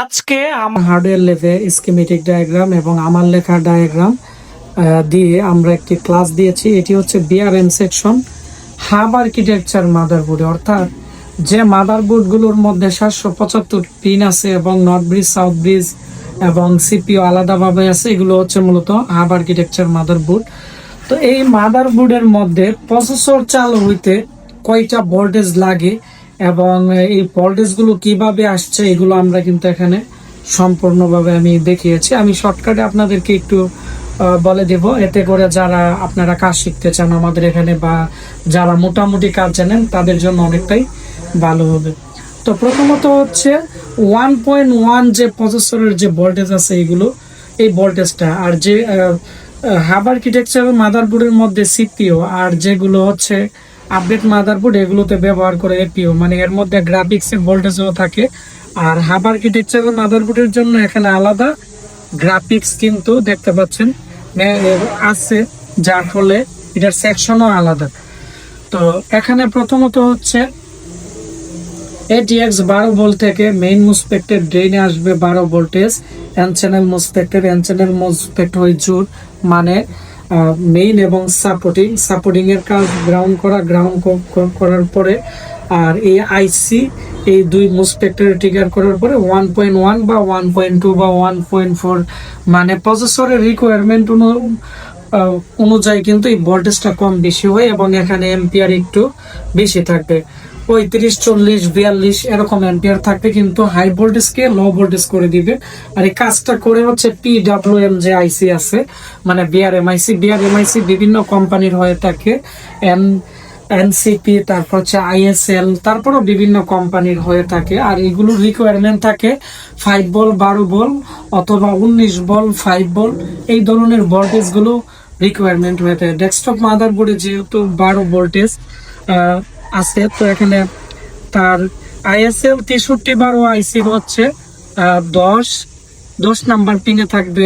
আজকে আমার hardware level schematic diagram এবং আমার লেখা ডায়াগ্রাম দিয়ে আমরা একটি ক্লাস দিয়েছি। এটি হচ্ছে বিআরএম সেকশন হাব আর্কিটেকচার মাদারবোর্ডে, অর্থাৎ যে মাদারবোর্ডগুলোর মধ্যে 775 পিন আছে এবং নর্থ ব্রিজ, সাউথ ব্রিজ এবং সিপিইউ আলাদাভাবে আছে, এগুলো হচ্ছে মূলত হাব আর্কিটেকচার মাদারবোর্ড। তো এই মাদারবোর্ডের মধ্যে প্রসেসর চালু হইতে কয়টা ভোল্টেজ লাগে এবং এই ভোল্টেজগুলো কিভাবে আসছে এগুলো আমরা কিন্তু এখানে সম্পূর্ণভাবে আমি দেখিয়েছি। আমি শর্টকাটে আপনাদেরকে একটু বলে দেব, এতে করে যারা আপনারা কাজ শিখতে চান আমাদের এখানে বা যারা মোটামুটি কাজ জানেন তাদের জন্য অনেকটাই ভালো হবে। তো প্রথমত হচ্ছে 1.1 যে প্রসেসরের যে ভোল্টেজ আছে এগুলো, এই ভোল্টেজটা, আর যে হাব আর্কিটেকচার মাদারবোর্ডের মধ্যে সিপিইউ আর যেগুলো হচ্ছে আপডেট মাদারবোর্ড এগুলোতে ব্যবহার করে এপিইউ, মানে এর মধ্যে গ্রাফিক্সের ভোল্টেজও থাকে। আর হাব আর্কিটেকচার মাদারবোর্ডের জন্য এখানে আলাদা গ্রাফিক্স কিন্তু দেখতে পাচ্ছেন আছে, যার ফলে এটার সেকশনও আলাদা। তো এখানে প্রথমত হচ্ছে ATX 12 ভোল্ট থেকে মেইন মুসপেক্টের ড্রেনে আসবে 12 ভোল্টেজ, এন চ্যানেল মুসপেক্ট হয়ে জোর, মানে মেইন এবং সাপোর্টিং এর কাজ গ্রাউন্ড করার পরে, আর এই আইসি এই দুই মুসপেক্টর ট্রিগার করার পরে 1.1 বা 1.2 বা 1.4 মানে প্রসেসরের রিকোয়ারমেন্ট অনুযায়ী কিন্তু এই ভোল্টেজটা কম বেশি হয় এবং এখানে এম্পিয়ার একটু বেশি থাকবে, 35, 40, 42 এরকম এম্পিয়ার থাকবে, কিন্তু হাই ভোল্টেজকে লো ভোল্টেজ করে দিবে। আর এই কাজটা করে হচ্ছে PWM যে আইসি আছে, মানে বিআরএমআইসি বিভিন্ন কোম্পানির হয়ে থাকে, এনসিপি, তারপর হচ্ছে ISL, তারপরও বিভিন্ন কোম্পানির হয়ে থাকে। আর এগুলোর রিকোয়ারমেন্ট থাকে 5 ভোল্ট, 12 ভোল্ট অথবা 19 ভোল্ট, 5 ভোল্ট, এই ধরনের ভোল্টেজ গুলো রিকোয়ারমেন্ট হয়ে থাকে। ডেস্কটপ মাদারবোর্ডে যেহেতু 12 ভোল্টেজ আছে, তো এখানে তার ISL 6312 আইসি হচ্ছে 10 নাম্বার পিনে থাকবে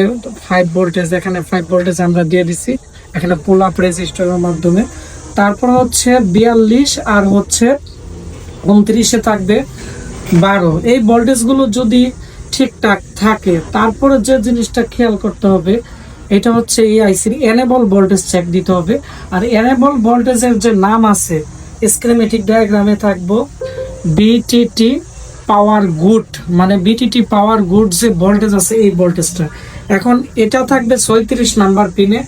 5 ভোল্টেজ। এখানে 5 ভোল্টেজ আমরা দিয়ে দিছি এখানে পুল আপ রেজিস্টারের মাধ্যমে। তারপর হচ্ছে 42 আর হচ্ছে 29-এ থাকবে 12। এই ভোল্টেজ গুলো যদি ঠিকঠাক থাকে, তারপরে যে জিনিসটা খেয়াল করতে হবে এটা হচ্ছে এই আইসির এনেবল ভোল্টেজ চেক দিতে হবে। আর এনেবল ভোল্টেজের যে নাম আছে স্কিমেটিক ডায়াগ্রামে থাকবো বিটিটি পাওয়ার গুড, মানে বিটিটি পাওয়ার গুড যে ভোল্টেজ আছে এই ভোল্টেজটা। এখন এটা থাকবে 36 নাম্বার পিনে।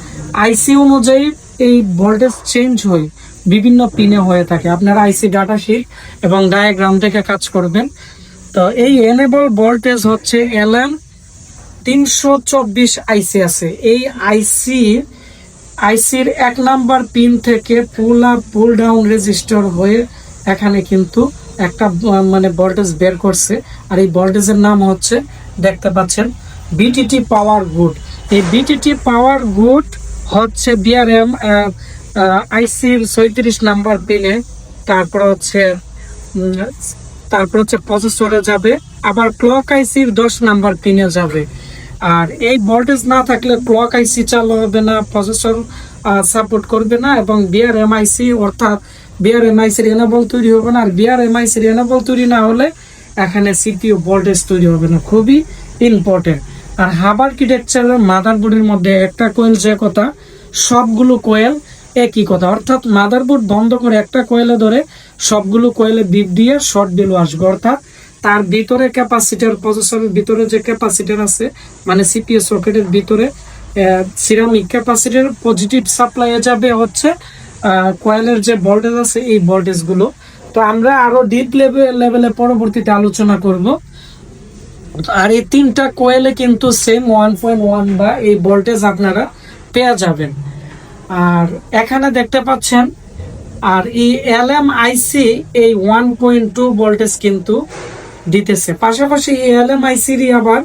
আইসি অনুযায়ী এই ভোল্টেজ চেঞ্জ হয়, বিভিন্ন পিনে হয়ে থাকে। আপনারা আইসি ডাটা শিট এবং ডায়াগ্রাম থেকে কাজ করবেন। তো এই এনেবল ভোল্টেজ হচ্ছে LM324 আইসি আছে। এই আইসির 1 নাম্বার পিন থেকে pull up pull down register হয়ে এখানে কিন্তু একটা মানে ভোল্টেজ বের করছে। আর এই ভোল্টেজের নাম হচ্ছে, দেখতে পাচ্ছেন, বিটিটি পাওয়ার গুড। এই বিটিটি পাওয়ার গুড হচ্ছে বিআরএম আইসির 36 নাম্বার পিনে, তারপর হচ্ছে প্রসেসরে যাবে, আবার ক্লক আইসির 10 নাম্বার পিনে যাবে। আর এই ভোল্টেজ না থাকলে ক্লক আইসি চালু হবে না, প্রসেসর সাপোর্ট করবে না, এবং বিআরএমআইসি অর্থাৎ বিআরএমআইসির এনেবল তৈরি হবে না। আর বিআরএমআইসির এনেবল তৈরি না হলে এখানে সিপিইউ ভোল্টেজ তৈরি হবে না, খুবই ইম্পর্টেন্ট। আর হাব আর্কিটেকচারের মাদারবোর্ডের মধ্যে একটা কোয়েল যে কথা, সবগুলো কোয়েল একই কথা, অর্থাৎ মাদারবোর্ড বন্ধ করে একটা কোয়েলে ধরে সবগুলো কোয়েলে বিপ দিয়ে শর্ট ভ্যালু আসবে, অর্থাৎ তার ভিতরে ক্যাপাসিটার, প্রসেসরের ভিতরে যে ক্যাপাসিটার আছে, মানে সিপিইউ সকেটের ভিতরে সিরামিক ক্যাপাসিটার পজিটিভ সাপ্লাইয়ে যাবে হচ্ছে কয়েলের যে ভোল্টেজ আছে এই ভোল্টেজ গুলো। তো আমরা আরো ডিপ লেভেলে পরবর্তীতে আলোচনা করব। আর এই 3টা কোয়েলে কিন্তু সেম 1.1 বা এই ভোল্টেজ আপনারা পেয়ে যাবেন। আর এখানে দেখতে পাচ্ছেন, আর এই LMIC এই 1.2 ভোল্টেজ কিন্তু দিতেছে। পাশাপাশি এই LMIC আবার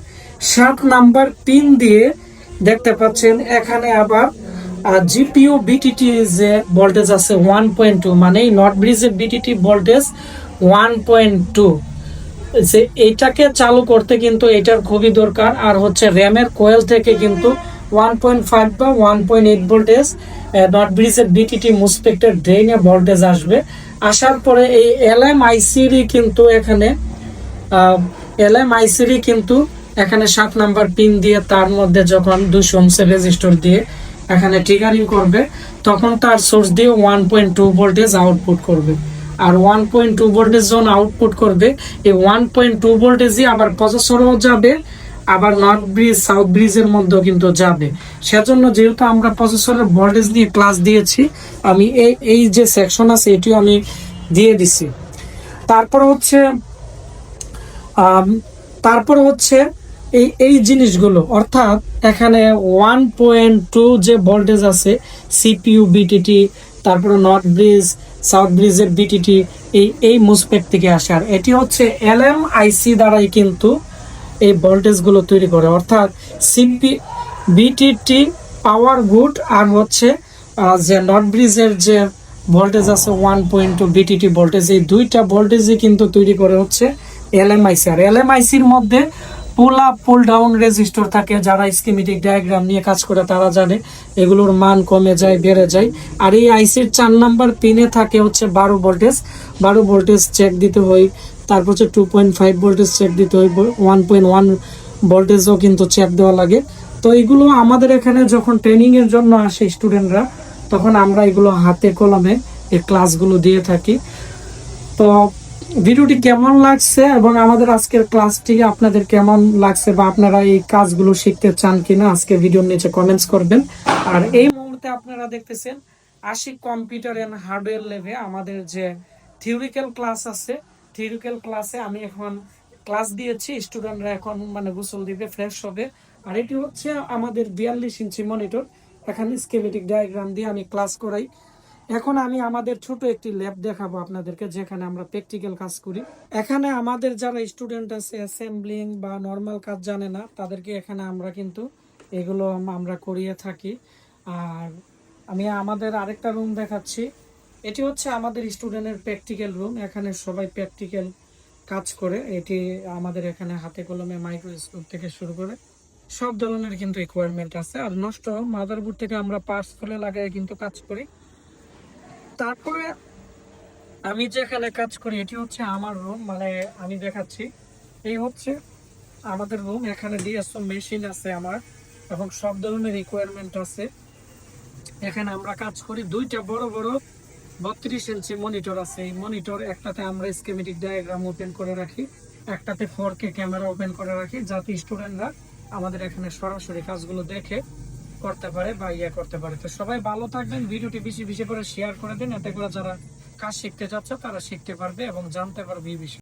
7 নাম্বার পিন দিয়ে দেখতে পাচ্ছেন এখানে আবার জিপিইউ বিটিটি যে ভোল্টেজ আছে 1.2, মানে নর্থ ব্রিজের বিটিটি ভোল্টেজ 1.2, যে এইটাকে চালু করতে কিন্তু এটার খুবই দরকার। আর হচ্ছে র্যামের কোয়েল থেকে কিন্তু 1.5 বা 1.8 ভোল্টেজ নর্থ ব্রিজের বিটিটি মুসপেক্টের ড্রেনে ভোল্টেজ আসবে। আসার পরে এই LMIC কিন্তু এখানে LMIC কিন্তু এখানে 7 নাম্বার পিন দিয়ে তার মধ্যে যখন 200 ওহমসের রেজিস্টর দিয়ে এখানে ট্রিগারিং করবে, তখন তার সোর্স দিয়ে 1.2 ভোল্টেজ আউটপুট করবে। আর 1.2 ভোল্টেজ যখন আউটপুট করবে, এই 1.2 ভোল্টেজই আবার প্রসেসরও যাবে, আবার নর্থ ব্রিজ সাউথ ব্রিজের মধ্যেও কিন্তু যাবে। সেজন্য যেহেতু আমরা প্রসেসরের ভোল্টেজ নিয়ে ক্লাস দিয়েছি, আমি এই যে সেকশন আছে এটিও আমি দিয়ে দিছি। তারপর হচ্ছে তারপরে হচ্ছে এই জিনিসগুলো, অর্থাৎ এখানে 1.2 যে ভোল্টেজ আছে সিপিইউ বিটিটি, তারপরে নর্থ ব্রিজ সাউথ ব্রিজের বিটিটি, এই মুসপেট থেকে আসে। আর এটি হচ্ছে LMIC দ্বারাই কিন্তু এই ভোল্টেজগুলো তৈরি করে, অর্থাৎ বিটিটি পাওয়ার গুড আর হচ্ছে যে নর্থ ব্রিজের যে ভোল্টেজ আছে 1.2 বিটিটি ভোল্টেজ, এই দুইটা ভোল্টেজই কিন্তু তৈরি করে হচ্ছে LMIC। আর LMICর মধ্যে pull up pull down resistor থাকে, যারা স্কিমেটিক ডায়াগ্রাম নিয়ে কাজ করে তারা জানে এগুলোর মান কমে যায় বেড়ে যায়। আর এই আইসির 4 নাম্বার পিনে থাকে হচ্ছে 12 ভোল্টেজ, 12 ভোল্টেজ চেক দিতে হয়। তারপর হচ্ছে 2.5 ভোল্টেজ চেক দিতে হয়, 1.1 ভোল্টেজও কিন্তু চেক দেওয়া লাগে। তো এগুলো আমাদের এখানে যখন ট্রেনিং এর জন্য আসে স্টুডেন্টরা, তখন আমরা এগুলো হাতে কলমে এই ক্লাসগুলো দিয়ে থাকি। তো ভিডিওটি কেমন লাগছে এবং আমাদের আজকের ক্লাসটি আপনাদের কেমন লাগছে, বা আপনারা এই কাজগুলো শিখতে চান কিনা, আজকে ভিডিওর নিচে কমেন্টস করবেন। আর এই মুহূর্তে আপনারা দেখতেছেন আশিক কম্পিউটার এন্ড হার্ডওয়্যার ল্যাবে আমাদের যে থিওরিক্যাল ক্লাস আছে, থিওরিক্যাল ক্লাসে আমি এখন ক্লাস দিয়েছি, স্টুডেন্টরা এখন মানে গোসল দিবে, ফ্রেশ হবে। আর এটি হচ্ছে আমাদের 42 ইঞ্চি মনিটর, এখানে স্কেলেটিক ডায়াগ্রাম দিয়ে আমি ক্লাস করাই। এখন আমি আমাদের ছোট একটি ল্যাব দেখাবো আপনাদেরকে, যেখানে আমরা প্র্যাকটিক্যাল কাজ করি। এখানে আমাদের যারা স্টুডেন্ট আছে অ্যাসেম্বলিং বা নর্মাল কাজ জানে না, তাদেরকে এখানে আমরা কিন্তু এগুলো আমরা করিয়ে থাকি। আর আমি আমাদের আরেকটা রুম দেখাচ্ছি, এটি হচ্ছে আমাদের স্টুডেন্টের প্র্যাকটিক্যাল রুম, এখানে সবাই প্র্যাকটিক্যাল কাজ করে। এটি আমাদের এখানে হাতে কলমে মাইক্রোস্কোপ থেকে শুরু করে সব ধরনের কিন্তু রিকোয়ারমেন্ট আছে। আর নষ্ট মাদারবোর্ড থেকে আমরা পার্টস খুলে লাগাই কিন্তু কাজ করি। তারপরে আমি যেখানে কাজ করি এটি হচ্ছে আমার রুম, মানে আমি দেখাচ্ছি, এই হচ্ছে আমাদের রুম। এখানে ডিএসও মেশিন আছে আমার, এবং সব ধরনের রিকোয়ারমেন্ট আছে। এখানে আমরা কাজ করি, দুইটা বড় বড় 32 ইঞ্চি মনিটর আছে। এই মনিটর একটাতে আমরা স্কিমেটিক ডায়াগ্রাম ওপেন করে রাখি, একটাতে 4K ক্যামেরা ওপেন করে রাখি, যাতে স্টুডেন্টরা আমাদের এখানে সরাসরি কাজগুলো দেখে করতে পারে বা করতে পারে। তো সবাই ভালো থাকবেন, ভিডিওটি বেশি বেশি করে শেয়ার করে দিন, এতে করে যারা কাজ শিখতে যাচ্ছে তারা শিখতে পারবে এবং জানতে পারবে এই বিষয়ে।